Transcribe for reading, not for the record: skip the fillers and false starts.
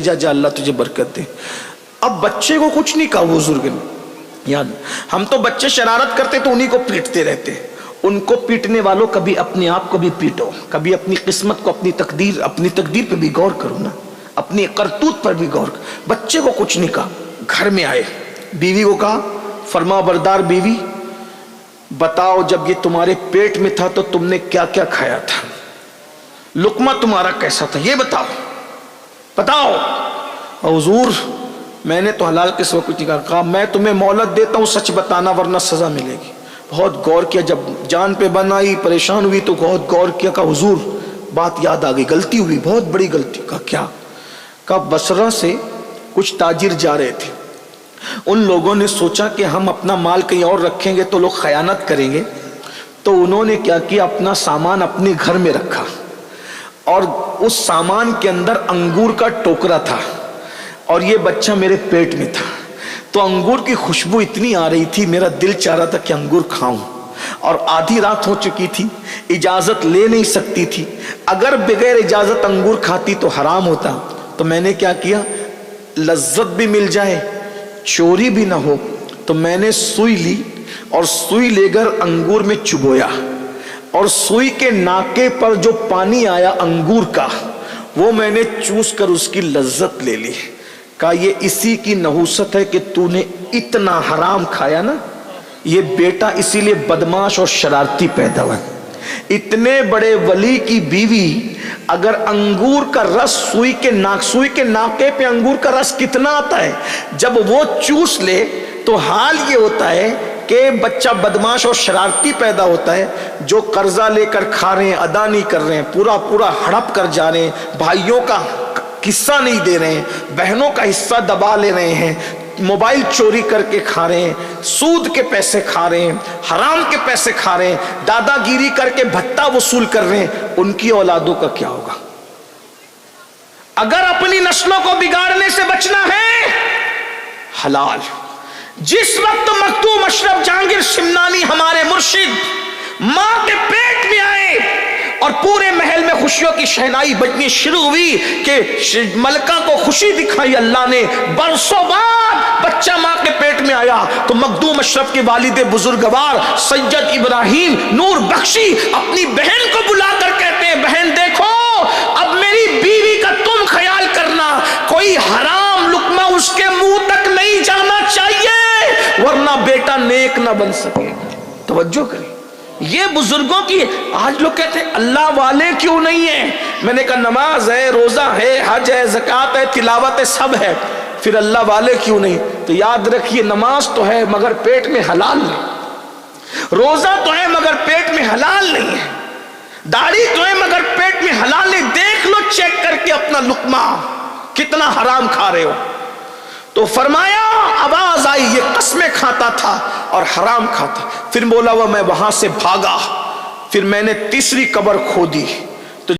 जा जा, अल्लाह तुझे बरकत दे। अब बच्चे को कुछ नहीं कहा बुजुर्ग ने। याद, हम तो बच्चे शरारत करते तो उन्हीं को पीटते रहते। उनको पीटने वालों कभी अपने आप को भी पीटो, कभी अपनी किस्मत को, अपनी तकदीर पे भी गौर करो ना, अपनी करतूत पर भी गौर करो। बच्चे को कुछ नहीं कहा। घर में आए, बीवी को कहा, फरमा बरदार बीवी बताओ जब ये तुम्हारे पेट में था तो तुमने क्या क्या खाया था, लुकमा तुम्हारा कैसा था, ये बताओ। हुजूर मैंने तो हलाल के सिवा कुछ नहीं कहा। मैं तुम्हें मोहलत देता हूँ, सच बताना वरना सजा मिलेगी। बहुत गौर किया, जब जान पे बन आई, परेशान हुई तो बहुत गौर किया। कहा हुजूर बात याद आ गई, गलती हुई, बहुत बड़ी गलती। कहा क्या? कहा बसरा से कुछ ताजिर जा रहे थे, उन लोगों ने सोचा कि हम अपना माल कहीं और रखेंगे तो लोग खयानत करेंगे, तो उन्होंने क्या किया, अपना सामान अपने घर में रखा और उस सामान के अंदर अंगूर का टोकरा था और ये बच्चा मेरे पेट में था। तो अंगूर की खुशबू इतनी आ रही थी, मेरा दिल चाह रहा था कि अंगूर खाऊं, और आधी रात हो चुकी थी, इजाजत ले नहीं सकती थी। अगर बगैर इजाजत अंगूर खाती तो हराम होता। तो मैंने क्या किया, लज्जत भी मिल जाए, चोरी भी ना हो, तो मैंने सुई ली और सुई लेकर अंगूर में चुबोया और सुई के नाके पर जो पानी आया अंगूर का, वो मैंने चूस कर उसकी लज्जत ले ली। कहा ये इसी की नहुसत है कि तूने इतना हराम खाया ना, ये बेटा इसीलिए बदमाश और शरारती पैदा हुआ। इतने बड़े वली की बीवी अगर अंगूर का रस सुई के नाके पे अंगूर का रस कितना आता है, जब वो चूस ले तो हाल ये होता है कि बच्चा बदमाश और शरारती पैदा होता है। जो कर्जा लेकर खा रहे हैं, अदा नहीं कर रहे हैं, पूरा हड़प कर जा रहे हैं, भाइयों का हिस्सा नहीं दे रहे हैं, बहनों का हिस्सा दबा ले रहे हैं, मोबाइल चोरी करके खा रहे हैं, सूद के पैसे खा रहे हैं, हराम के पैसे खा रहे हैं, दादागिरी करके भत्ता वसूल कर रहे हैं, उनकी औलादों का क्या होगा? अगर अपनी नस्लों को बिगाड़ने से बचना है, हलाल। जिस वक्त मखदूम अशरफ जहांगीर शिमनानी हमारे मुर्शिद मां के पेट में आए और पूरे महल में खुशियों की शहनाई बजनी शुरू हुई कि मलका को खुशी दिखाई अल्लाह ने, बरसों बाद बच्चा मां के पेट में आया तो मखदूम अशरफ के वालिद बुजुर्गवार सैयद इब्राहिम नूर बख्शी अपनी बहन को बुलाकर कहते हैं, बहन देखो अब मेरी बीवी का तुम ख्याल करना, कोई हराम लुकमा उसके मुंह तक नहीं जाना चाहिए वरना बेटा नेक ना बन सके। तवज्जो करें, ये बुजुर्गों की। आज लोग कहते हैं अल्लाह वाले क्यों नहीं है? मैंने कहा नमाज है, रोजा है, हज है, ज़कात है, तिलावत है, सब है, फिर अल्लाह वाले क्यों नहीं? तो याद रखिए नमाज तो है मगर पेट में हलाल नहीं, रोजा तो है मगर पेट में हलाल नहीं है, दाढ़ी तो है मगर पेट में हलाल नहीं। देख लो चेक करके अपना लुकमा कितना हराम खा रहे हो। तो फरमाया, आवाज आई, ये कस्में खाता था और हराम खाता। फिर बोला वो मैं वहां से भागा, फिर मैंने तीसरी कब्र खोदी,